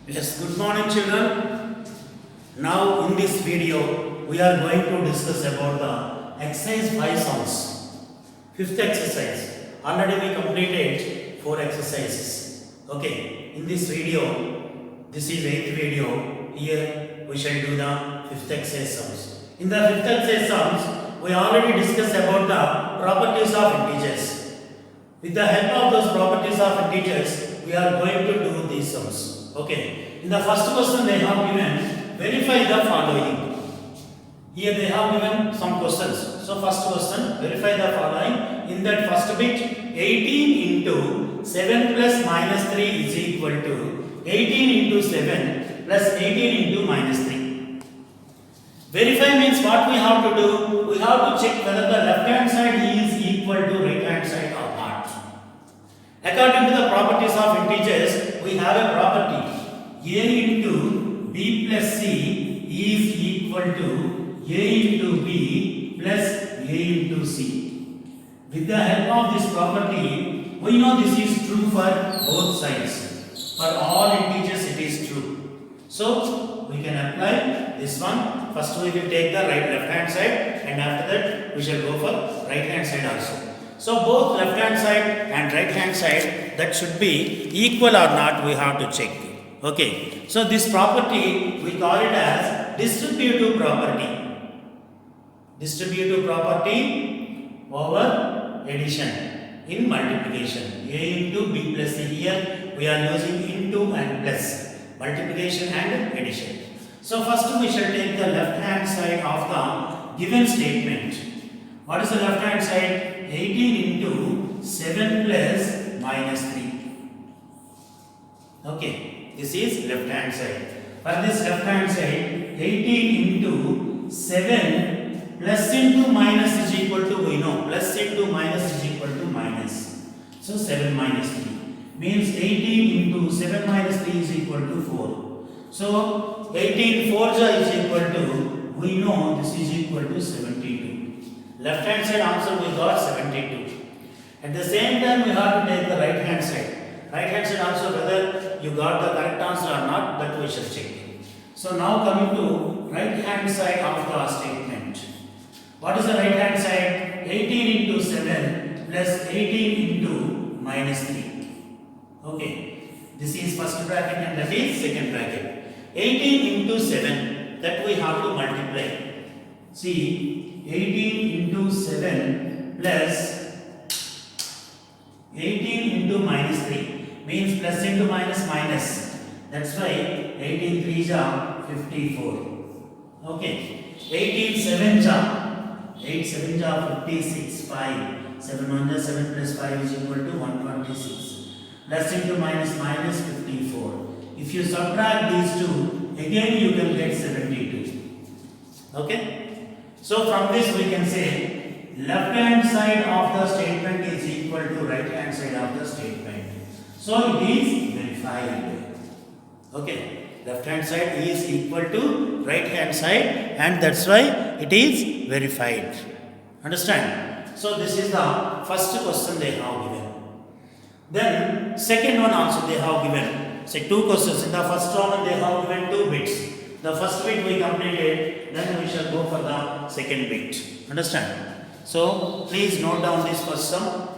Yes, good morning children. Now in this video we are going to discuss about the exercise 5 sums. Fifth exercise. Already we completed 4 exercises. Okay, in this video, this is 8th video. Here we shall do the fifth exercise sums. In the fifth exercise sums, we already discussed about the properties of integers. With the help of those properties of integers, we are going to do these sums. Okay. In the first question they have given verify the following. Here they have given some questions. So first question, verify the following. In that first bit, 18 into 7 plus minus 3 is equal to 18 into 7 plus 18 into minus 3. Verify means what we have to do? We have to check whether the left hand side is equal to right hand side or not. According to the properties of integers, we have a property a into b plus c is equal to a into b plus a into c. With the help of this property, we know this is true for both sides. For all integers it is true. So, we can apply this one. First we will take the left hand side and after that we shall go for right hand side also. So, both left hand side and right hand side that should be equal or not we have to check. Okay. So, this property we call it as distributive property. Distributive property over addition in multiplication. A into b plus c. Here we are using into and plus. Multiplication and addition. So, first we shall take the left hand side of the given statement. What is the left hand side? 18 into 7 plus minus 3. Okay, this is left hand side. For this left hand side, 18 into 7 plus into minus is equal to, we know, plus into minus is equal to minus. So, 7 minus 3 means 18 into 7 minus 3 is equal to 4. So, 18 4 is equal to, we know this is equal to 72. Left hand side answer we got 72. At the same time we have to take the right hand side. Right hand side answer whether you got the correct answer or not, that we shall check. So now coming to right hand side of the statement. What is the right hand side? 18 into 7 plus 18 into minus 3. Okay. This is first bracket and that is second bracket. 18 into 7 that we have to multiply. See, 18 into 7 plus 18 into minus 3 means plus into minus minus. That's why 18 3s are 54. Okay. 18 7s are 8 7s are 56. 5 7 1 is 7 plus 5 is equal to 126. Plus into minus minus 54. If you subtract these two, again you can get 72. Okay. So from this we can say left hand side of the statement is equal to right hand side of the statement. So it is verified. Okay. Left hand side is equal to right hand side and that's why it is verified. Understand? So this is the first question they have given. Then second one also they have given. Say two questions. In the first one they have given 2 bits. The first bit we completed, then we shall go for the second bit. Understand? So, please note down this first sum.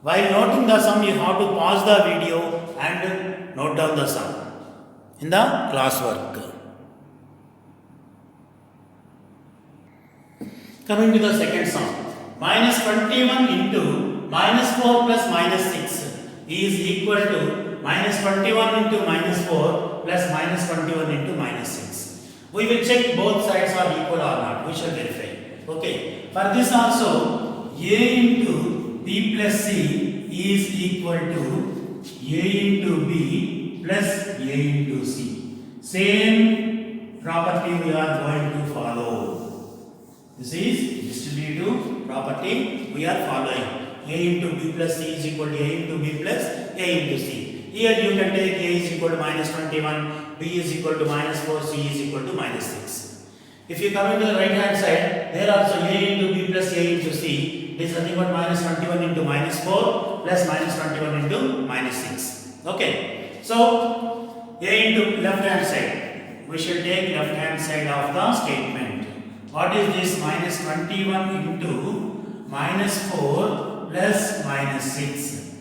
While noting the sum, you have to pause the video and note down the sum in the classwork. Coming to the second sum. Minus 21 into minus 4 plus minus 6 is equal to minus 21 into minus 4 plus minus 21 into minus 6. We will check both sides are equal or not. We shall verify. Okay. For this also, a into b plus c is equal to a into b plus a into c. Same property we are going to follow. This is distributive property we are following. A into b plus c is equal to a into b plus a into c. Here you can take a is equal to minus 21, b is equal to minus 4, c is equal to minus 6. If you come into the right hand side, there also a into b plus a into c is nothing but minus 21 into minus 4 plus minus 21 into minus 6. Okay. So A into left hand side. We shall take left hand side of the statement. What is this? Minus 21 into minus 4 plus minus 6.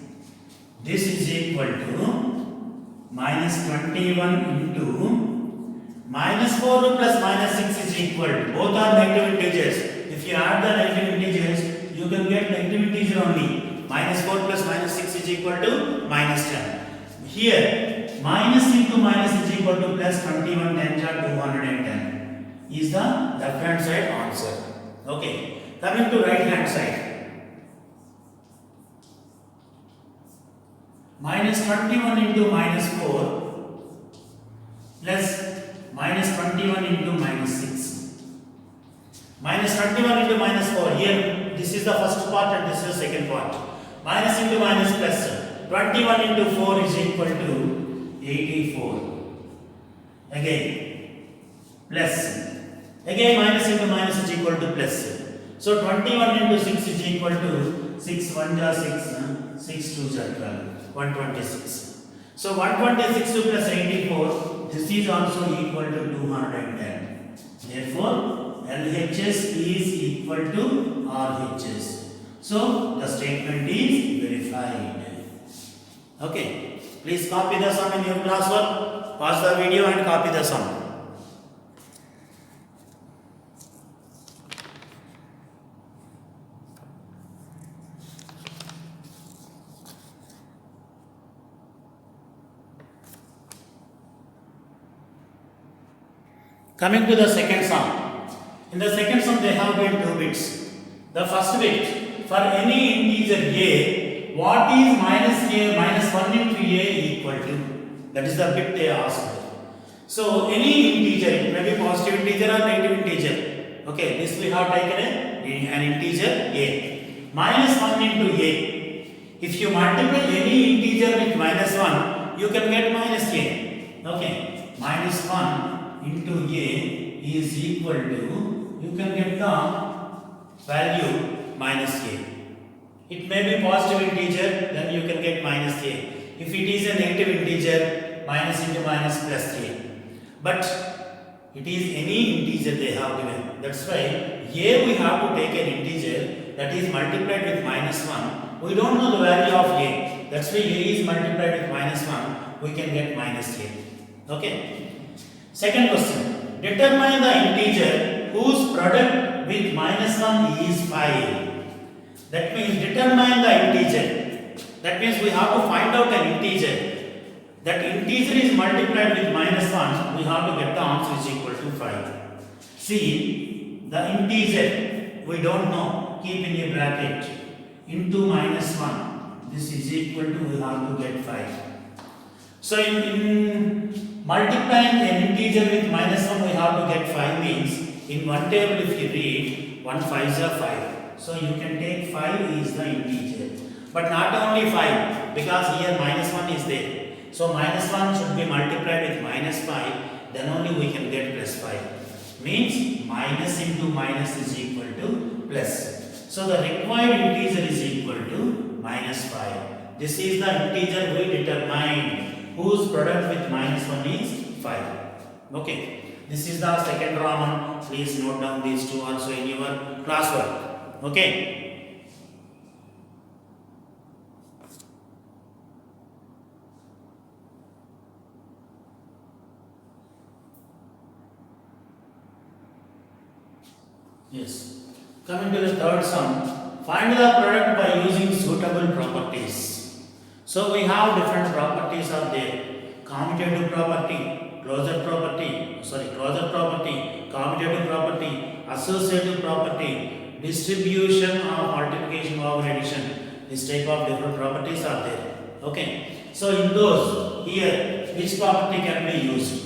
This is equal to minus 21 into minus 4 plus minus 6 is equal to, both are negative integers. If you add the negative integers, you can get negative integer only. Minus 4 plus minus 6 is equal to minus 10. Here, minus into minus is equal to plus 21 10 are 210 is the left hand side answer. Okay. Coming to right hand side. Minus 21 into minus 4 plus minus 21 into minus 6. Minus 21 into minus 4. Here, this is the first part and this is the second part. Minus into minus plus. 21 into 4 is equal to 84. Again, plus. Again, minus into minus is equal to plus. So, 21 into 6 is equal to 6 1 are 6, 6 2 are 12, 126. So, 126 plus 84, this is also equal to 210. Therefore, LHS is equal to RHS. So, the statement is verified. Okay, please copy the sum in your classwork, pause the video and copy the sum. Coming to the second sum. In the second sum they have been 2 bits. The first bit, for any integer a, what is minus a minus 1 into a equal to? That is the bit they asked. So any integer, it may be positive integer or negative integer. Okay, this we have taken an integer a. Minus 1 into a. If you multiply any integer with minus 1, you can get minus a. Okay, minus 1 into a is equal to, you can get the value minus a. It may be positive integer, then you can get minus a. If it is a negative integer, minus into minus plus a. But it is any integer they have given. That's why a we have to take an integer that is multiplied with minus 1. We don't know the value of a. That's why a is multiplied with minus 1. We can get minus a. Okay. Second question. Determine the integer whose product with minus 1 is 5. That means determine the integer. That means we have to find out an integer. That integer is multiplied with minus 1. We have to get the answer is equal to 5. See, the integer we don't know. Keep in a bracket. Into minus 1. This is equal to, we have to get 5. So in multiplying an integer with minus 1, we have to get 5 means, in one table if you read, 1 5s are 5. So you can take 5 is the integer. But not only 5, because here minus 1 is there. So minus 1 should be multiplied with minus 5, then only we can get plus 5. Means minus into minus is equal to plus. So the required integer is equal to minus 5. This is the integer we determined, whose product with minus 1 is 5. Okay. This is the second Roman. Please note down these two also in your classwork. Okay. Yes. Coming to the third sum, find the product by using suitable properties. So we have different properties are there. Commutative property, closure property, commutative property, associative property, distribution or multiplication over addition. This type of different properties are there. Okay. So in those, here, which property can be used?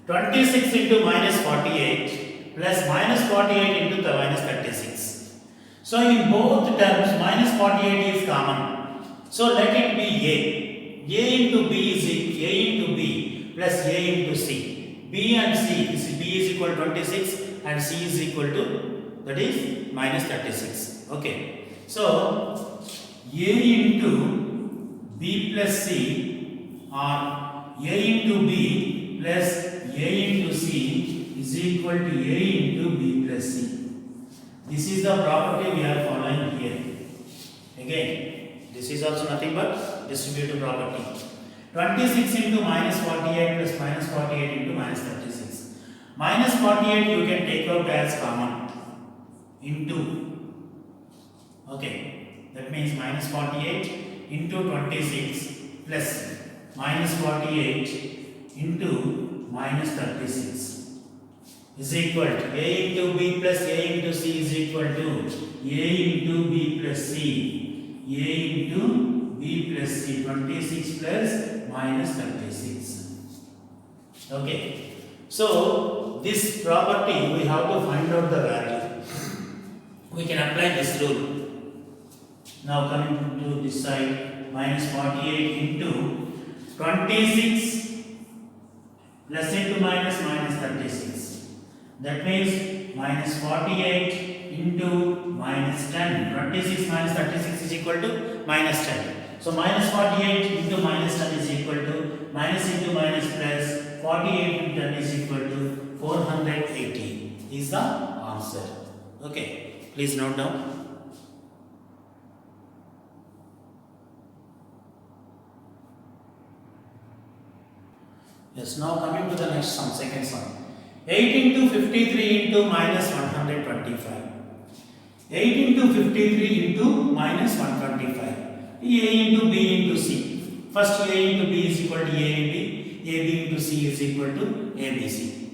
26 into minus 48 plus minus 48 into the minus 36. So in both terms, minus 48 is common. So let it be A. A into B is A into B plus A into C. B and C, this is B is equal to 26 and C is equal to, that is minus 36. Okay. So A into B plus C or A into B plus A into C is equal to A into B plus C. This is the property we are following here. Again, this is also nothing but distributive property. 26 into minus 48 plus minus 48 into minus 36. Minus 48 you can take out as common into. Okay, that means minus 48 into 26 plus minus 48 into minus 36 is equal to A into B plus A into C is equal to A into B plus C. A into B plus C, 26 plus minus 36. Okay, so this property we have to find out the value. We can apply this rule. Now coming to this side, minus 48 into 26 plus into minus minus 36. That means minus 48 into minus 10. 26 minus 36 is equal to minus 10. So minus 48 into minus 10 is equal to minus into minus plus 48 into 10 is equal to 480 is the answer. Okay, please note down. Yes, now coming to the next sum, second sum. 8 into 53 into minus 125. 8 into 53 into minus 125. A into B into C. First A into B is equal to A into C is equal to ABC.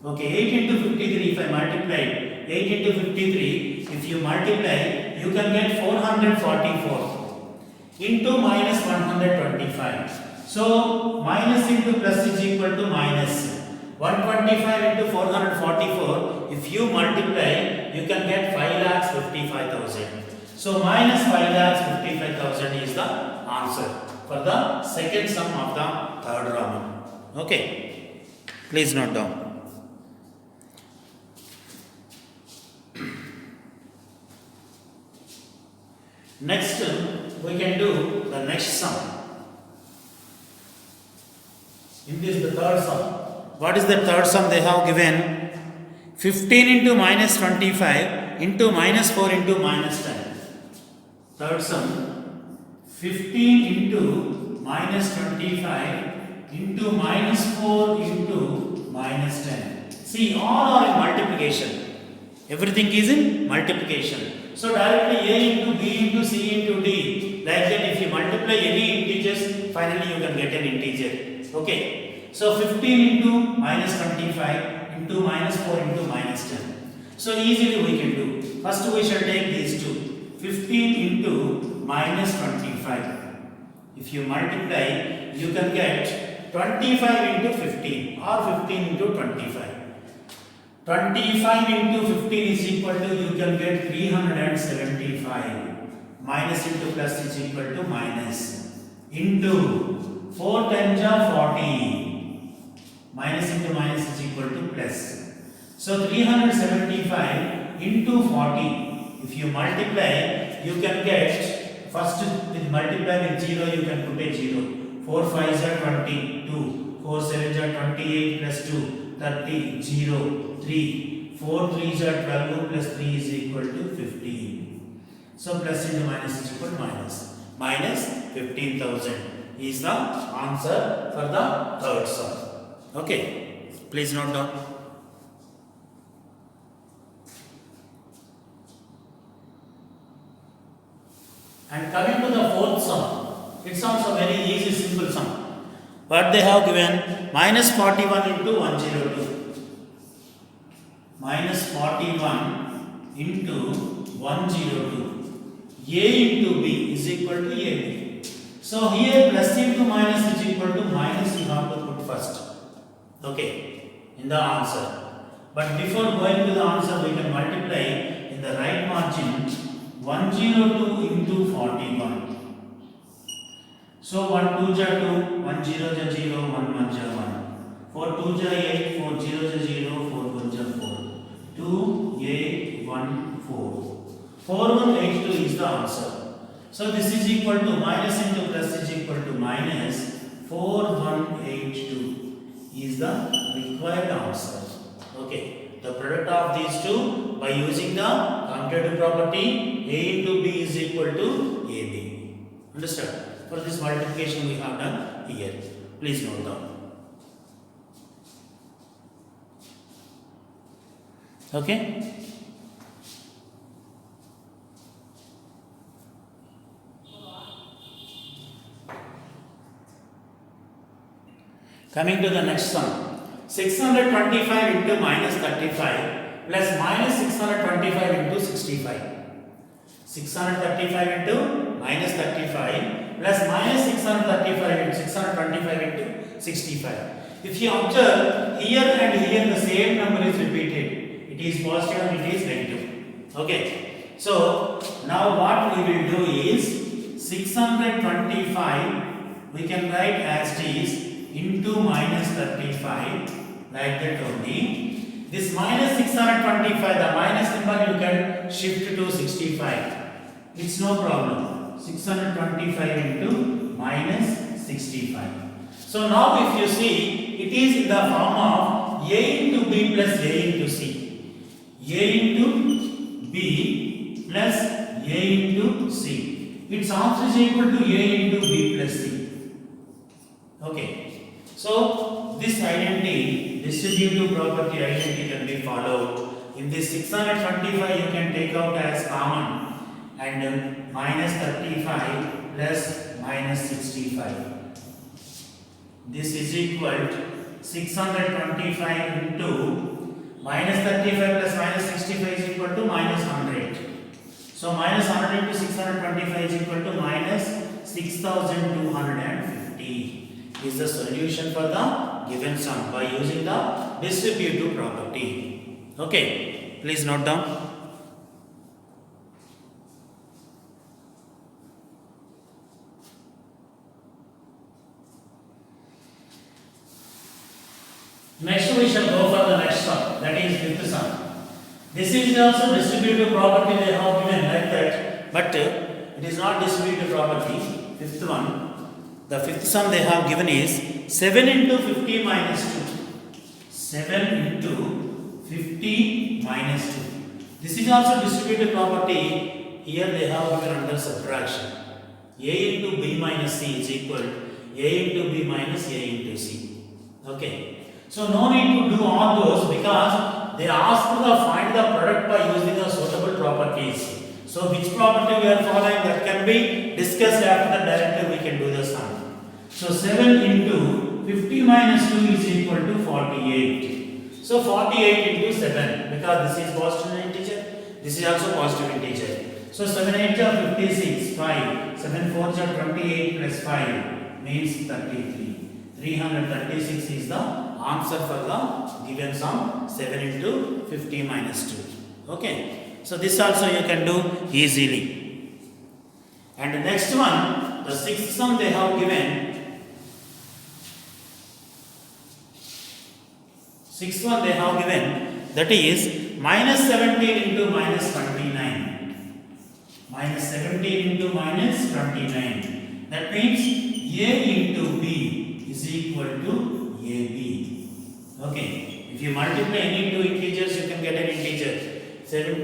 Okay, 8 into 53, if I multiply 8 into 53, if you multiply, you can get 444 into minus 125. So, minus into plus is equal to minus. 125 into 444, if you multiply, you can get 5,55,000. So, minus 5,55,000 is the answer for the second sum of the third Raman. Okay, please note down. Next, we can do the next sum. In this, the third sum. What is the third sum they have given? 15 into minus 25 into minus 4 into minus 10. Third sum, 15 into minus 25 into minus 4 into minus 10. See, all are in multiplication. Everything is in multiplication. So directly A into B into C into D. Like that, if you multiply any integers, finally you can get an integer. Okay. So 15 into minus 25 into minus 4 into minus 10. So easily we can do. First we shall take these two. 15 into minus 25. If you multiply, you can get 25 into 15 or 15 into 25. 25 into 15 is equal to, you can get 375. Minus into plus is equal to minus. Into 4 times are 40. Minus into minus is equal to plus. So 375 into 40. If you multiply, you can get, first with multiply with 0, you can put a 0. 4 5s are 22. 4 7s are 28 plus 2. 30, 0, 3. 4 3s are 12 plus 3 is equal to 15. So plus into minus is equal to minus. Minus 15,000 is the answer for the third sum. Okay, please note down. And coming to the fourth sum, it's also very easy, simple sum. What they have given, minus 41 into 102. Minus 41 into 102. A into B is equal to AB. So here plus into minus is equal to minus, you have to put first. Okay, in the answer. But before going to the answer, we can multiply in the right margin 102 into 41. So 1 2 is 2, 1 0 is 0, 1 1 is 1. 4 2 is 8, 4 0 is 0, 4 1 is 4. 2 8 1 4. 4182 is the answer. So this is equal to minus into plus is equal to minus 4182 is the required answer. Okay, the product of these two by using the commutative property A into B is equal to AB. Understand? For this multiplication we have done here. Please note down. Okay. Coming to the next sum, 625 into minus 35 plus minus 625 into 65. 635 into minus 35 plus minus 635 into 625 into 65. If you observe here and here the same number is repeated, it is positive and it is negative. Okay. So now what we will do is 625 we can write as it is into minus 35 like that only. This minus 625, the minus number you can shift to 65. It's no problem. 625 into minus 65. So now if you see, it is in the form of A into B plus A into C. A into B plus A into C. Its answer is equal to A into B plus C. Okay. So this identity, distributive property identity can be followed. In this 625 you can take out as common and minus 35 plus minus 65. This is equal to 625 into minus 35 plus minus 65 is equal to minus 100. So minus 100 into 625 is equal to minus 6250 is the solution for the given sum by using the distributive property. Okay, please note down. Next we shall go for the next sum, that is fifth sum. This is also distributive property they have given like that, but it is not distributive property. Fifth one. The fifth sum they have given is 7 into 50 minus 2. 7 into 50 minus 2. This is also distributive property. Here they have given under subtraction. A into B minus C is equal to A into B minus A into C. Okay. So no need to do all those because they ask to find the product by using the suitable properties. So which property we are following, that can be discussed after the directive we can do the sum. So 7 into 50 minus 2 is equal to 48. So 48 into 7 because this is positive integer, this is also positive integer. So 7 8 are 56, 5. 7 4 are 28 plus 5 means 33. 336 is the answer for the given sum 7 into 50 minus 2. Okay. So this also you can do easily. And the next one, the sixth sum they have given. Sixth one they have given, that is minus 17 into minus 29. Minus 17 into minus 29. That means A into B is equal to AB. Okay. If you multiply any two integers, you can get an integer.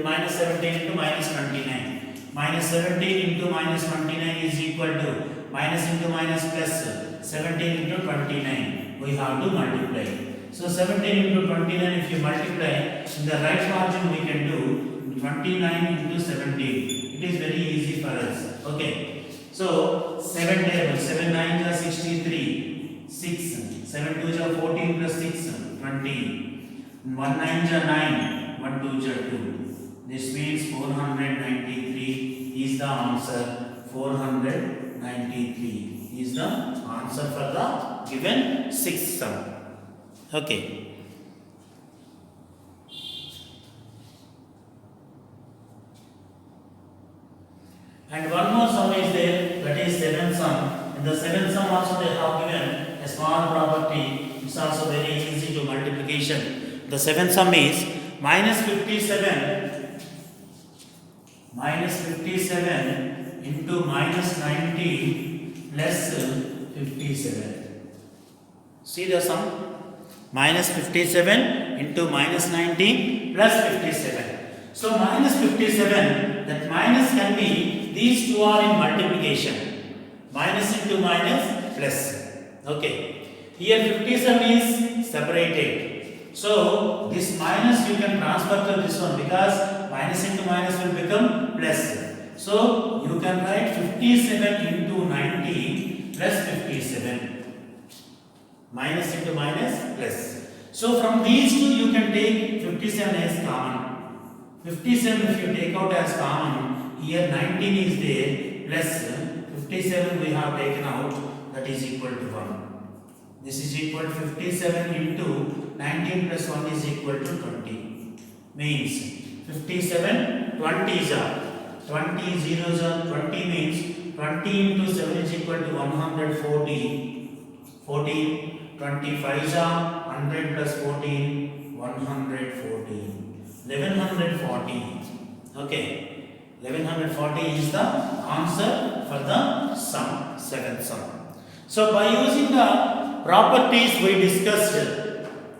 Minus 17 into minus 29. Minus 17 into minus 29 is equal to minus into minus plus 17 into 29. We have to multiply. So 17 into 29, if you multiply, in the right margin we can do 29 into 17. It is very easy for us. Okay. So 7 tables, 7 9s are 63, 6, 7 2s are 14 plus 6, 20, 1 9s are 9, 1 2s are 2. This means 493 is the answer. 493 is the answer for the given sixth sum. Okay. And one more sum is there, that is seventh sum. In the seventh sum also they have given a small property. It's also very easy to multiplication. The seventh sum is minus 57 into minus 19 plus 57. See the sum? Minus 57 into minus 19 plus 57. So minus 57, that minus can be, these two are in multiplication. Minus into minus plus. Okay. Here 57 is separated. So this minus you can transfer to this one because minus into minus will become plus. So you can write 57 into 19 plus 57. Minus into minus plus. So from these two you can take 57 as common. 57 if you take out as common, here 19 is there plus 57 we have taken out, that is equal to 1. This is equal to 57 into 19 plus 1 is equal to 20. Means 57, 20 is up. 20 zeros are 20 means 20 into 7 is equal to 140. 14. 25 is 100 plus 14, 114. 1140. Okay. 1140 is the answer for the sum, seventh sum. So by using the properties we discussed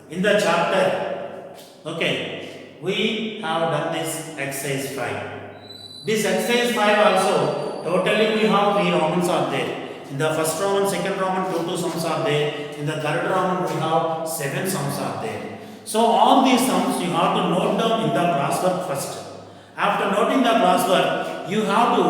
in the chapter, okay, we have done this exercise 5. This exercise 5 also, totally we have 3 Romans are there. In the first Roman, second Roman, 2 sums are there. In the third Roman, we have 7 sums are there. So all these sums you have to note down in the classwork first. After noting the classwork, you have to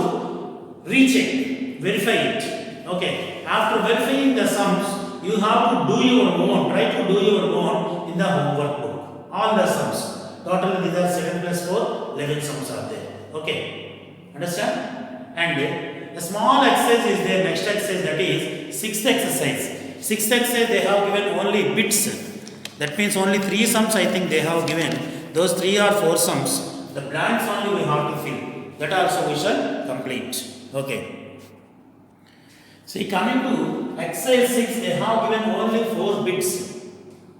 recheck, verify it. Okay. After verifying the sums, you have to do your own, try to do your own in the homework book. All the sums. Totally these are 7 plus 4, 11 sums are there. Okay. Understand? And a small exercise is there, next exercise, that is 6th exercise. 6th exercise they have given only bits. That means only 3 sums I think they have given. Those 3 or 4 sums. The blanks only we have to fill. That also we shall complete. Okay. See, coming to exercise 6, they have given only 4 bits.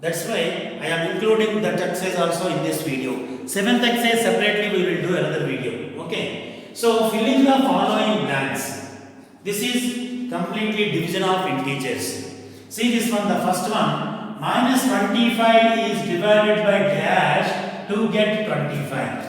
That's why I am including that exercise also in this video. 7th exercise separately we will do another video. Okay. So filling the following blanks. This is completely division of integers. See this one, the first one. Minus 25 is divided by dash to get 25.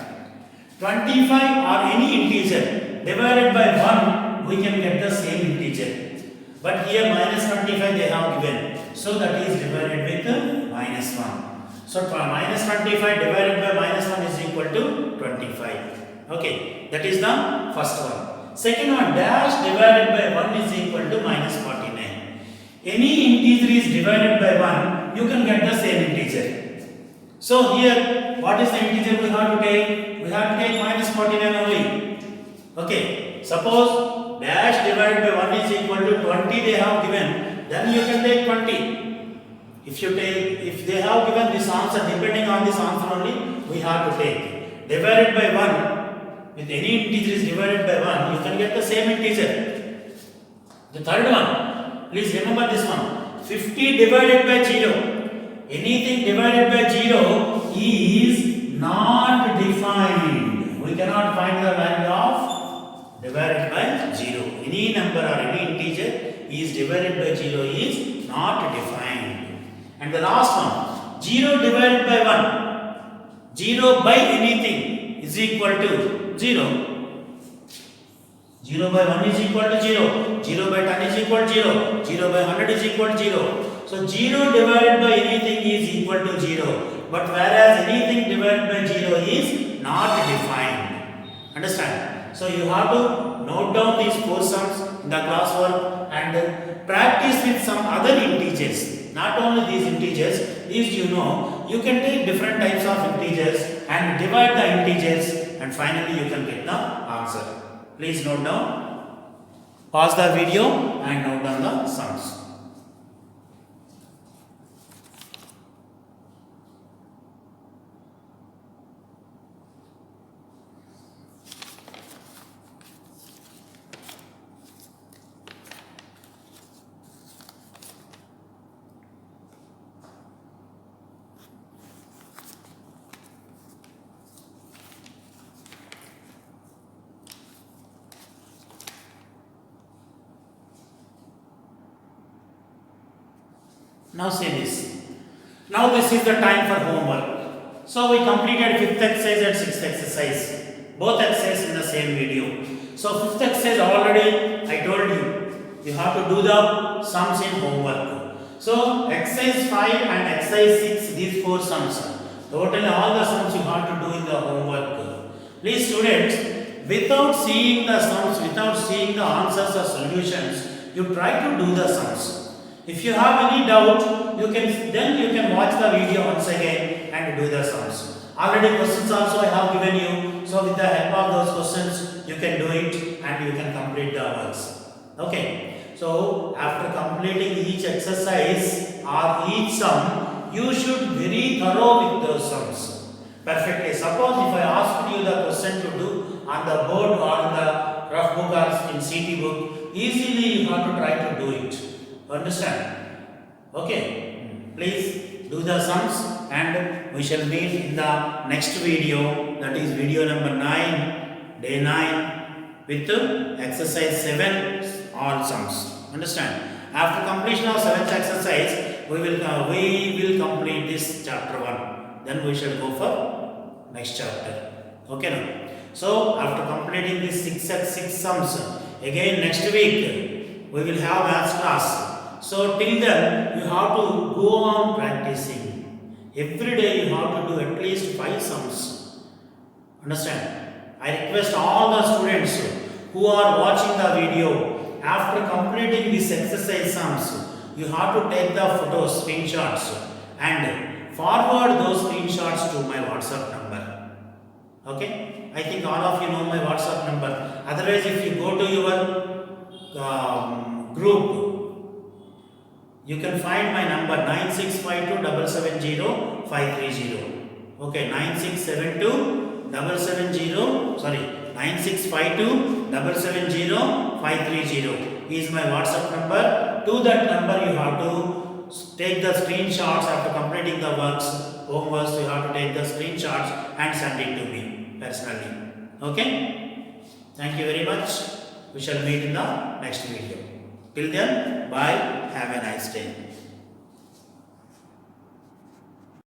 25 or any integer divided by 1, we can get the same integer. But here minus 25 they have given. So that is divided with minus 1. So minus 25 divided by minus 1 is equal to 25. Okay, that is the first one. Second one, dash divided by 1 is equal to minus 49. Any integer is divided by 1, you can get the same integer. So here, what is the integer we have to take? We have to take minus 49 only. Okay, suppose dash divided by 1 is equal to 20 they have given, then you can take 20. If they have given this answer, depending on this answer only, we have to take. Divided by 1, with any integer is divided by 1, you can get the same integer. The third one, please remember this one. 50 divided by 0. Anything divided by 0 is not defined. We cannot find the value of divided by 0. Any number or any integer is divided by 0 is not defined. And the last one, 0 divided by 1. 0 by anything is equal to 0. 0 by 1 is equal to 0. 0 by 10 is equal to 0. 0 by 100 is equal to 0. So 0 divided by anything is equal to 0. But whereas anything divided by 0 is not defined. Understand? So you have to note down these 4 sums in the classwork and practice with some other integers. Not only these integers, these you know, you can take different types of integers and divide the integers and finally you can get the answer. Please note down. Pause the video and note down the sums. Now see this. Now this is the time for homework. So we completed fifth exercise and sixth exercise. Both exercises in the same video. So fifth exercise already I told you. You have to do the sums in homework. So exercise 5 and exercise 6, these 4 sums. Totally all the sums you have to do in the homework. Please students, without seeing the sums, without seeing the answers or solutions, you try to do the sums. If you have any doubt, you can watch the video once again and do the sums. Already questions also I have given you. So with the help of those questions, you can do it and you can complete the works. Okay. So after completing each exercise or each sum, you should very thorough with those sums. Perfectly. Suppose if I asked you the question to do on the board or in the rough book or in CT book, easily you have to try to do it. Understand? Okay. Please do the sums and we shall meet in the next video, that is video number 9, day 9 with exercise 7 all sums. Understand? After completion of 7th exercise, we will complete this chapter 1. Then we shall go for next chapter. Okay now. So after completing this 6 sums, again next week we will have maths class. So till then, you have to go on practicing. Every day you have to do at least 5 sums. Understand? I request all the students who are watching the video, after completing this exercise sums, you have to take the photos, screenshots and forward those screenshots to my WhatsApp number. Okay? I think all of you know my WhatsApp number. Otherwise, if you go to your group, you can find my number 9652 770 530. Okay, 9672 770, sorry, 9652 770 530 is my WhatsApp number. To that number, you have to take the screenshots after completing the works, homeworks. You have to take the screenshots and send it to me personally. Okay? Thank you very much. We shall meet in the next video. Till then, bye. Have a nice day.